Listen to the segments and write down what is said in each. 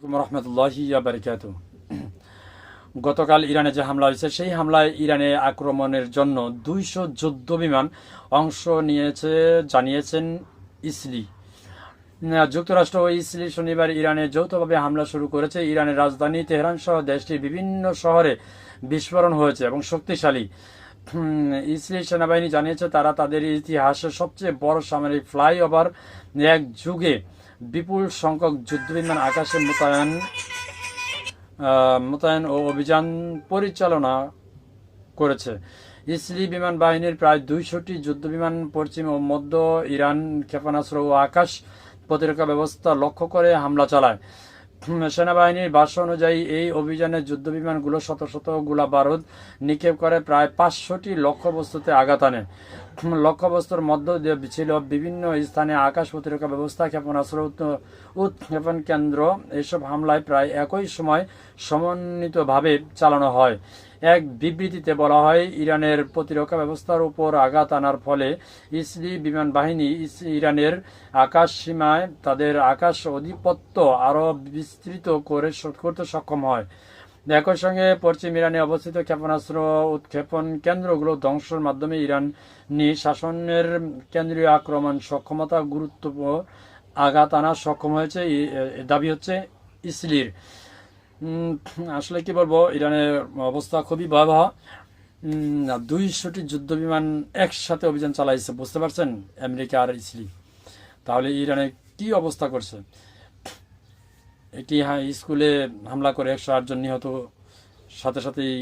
রহমতুল্লাহি বারাকাতুহু। গতকাল ইরানে যে হামলা হয়েছে সেই হামলায় ইরানে আক্রমণের জন্য 200 যুদ্ধ বিমান অংশ নিয়েছে জানিয়েছেন ইসলি। যুক্তরাষ্ট্র ও ইসলি শনিবার ইরানে যৌথভাবে হামলা শুরু করেছে। ইরানের রাজধানী তেহরান সহ দেশটির বিভিন্ন শহরে বিস্ফোরণ হয়েছে এবং শক্তিশালী। ইসলি সেনাবাহিনী জানিয়েছে তারা তাদের ইতিহাসের সবচেয়ে বড় সামরিক ফ্লাইওভার এক যুগে বিপুল সংখ্যক যুদ্ধবিমান আকাশে মোতায়েন ও অভিযান পরিচালনা করেছে। ইসরায়েলি বিমান বাহিনীর প্রায় 200টি যুদ্ধবিমান পশ্চিম ও মধ্য ইরান ক্ষেপণাস্ত্র ও আকাশ প্রতিরক্ষা ব্যবস্থা লক্ষ্য করে হামলা চালায়। সেনাবাহিনীর ভাষ্য অনুযায়ী এই অভিযানে যুদ্ধবিমানগুলো শত শত গোলা বারুদ নিক্ষেপ করে প্রায় 500টি লক্ষ্যবস্তুতে আঘাত আনে। লক্ষ্যবস্তুর মধ্য দিয়ে ছিল বিভিন্ন স্থানে আকাশ প্রতিরক্ষা ব্যবস্থা, ক্ষেপণাস্ত্র উৎক্ষেপণ কেন্দ্র। এসব হামলায় প্রায় একই সময় সমন্বিতভাবে চালানো হয়। এক বিবৃতিতে বলা হয়, ইরানের প্রতিরক্ষা ব্যবস্থার উপর আঘাত আনার ফলে ইসরায়েলি বিমান বাহিনী ইরানের আকাশ সীমায় তাদের আকাশ আধিপত্য আরও বিস্তৃত করতে সক্ষম হয়। একই সঙ্গে পশ্চিম ইরানে অবস্থিত ক্ষেপণাস্ত্র উৎক্ষেপণ কেন্দ্রগুলো ধ্বংসের মাধ্যমে ইরানি শাসনের কেন্দ্রীয় আক্রমণ সক্ষমতা গুরুত্বপূর্ণ আঘাত আনা সক্ষম হয়েছে দাবি হচ্ছে ইসরায়েলির। আসলে কি বলবো, ইরানের অবস্থা খুবই ভয়াবহ। 200টি যুদ্ধ বিমান একসাথে অভিযান চালাইছে, বুঝতে পারছেন, আমেরিকা আর ইসরায়েল। তাহলে ইরানে কি অবস্থা করছে। একটি স্কুলে হামলা করে 108 জন নিহত, সাথে সাথেই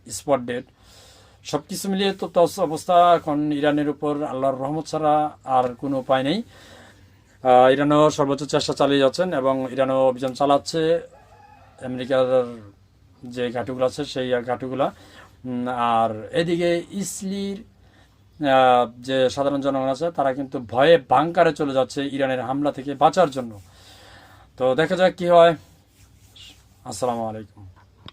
স্পট ডেড। সব কিছু মিলিয়ে তো অবস্থা এখন ইরানের উপর আল্লাহর রহমত ছাড়া আর কোনো উপায় নেই। ইরানও সর্বোচ্চ চেষ্টা চালিয়ে যাচ্ছেন এবং ইরানও অভিযান চালাচ্ছে আমেরিকার যে ঘাঁটিগুলো আছে সেই ঘাঁটিগুলা। আর এদিকে ইসরায়েলির যে সাধারণ জনগণ আছে তারা কিন্তু ভয়ে বাংকারে চলে যাচ্ছে ইরানের হামলা থেকে বাঁচার জন্য। তো দেখা যাক কি হয়। আসসালামু আলাইকুম।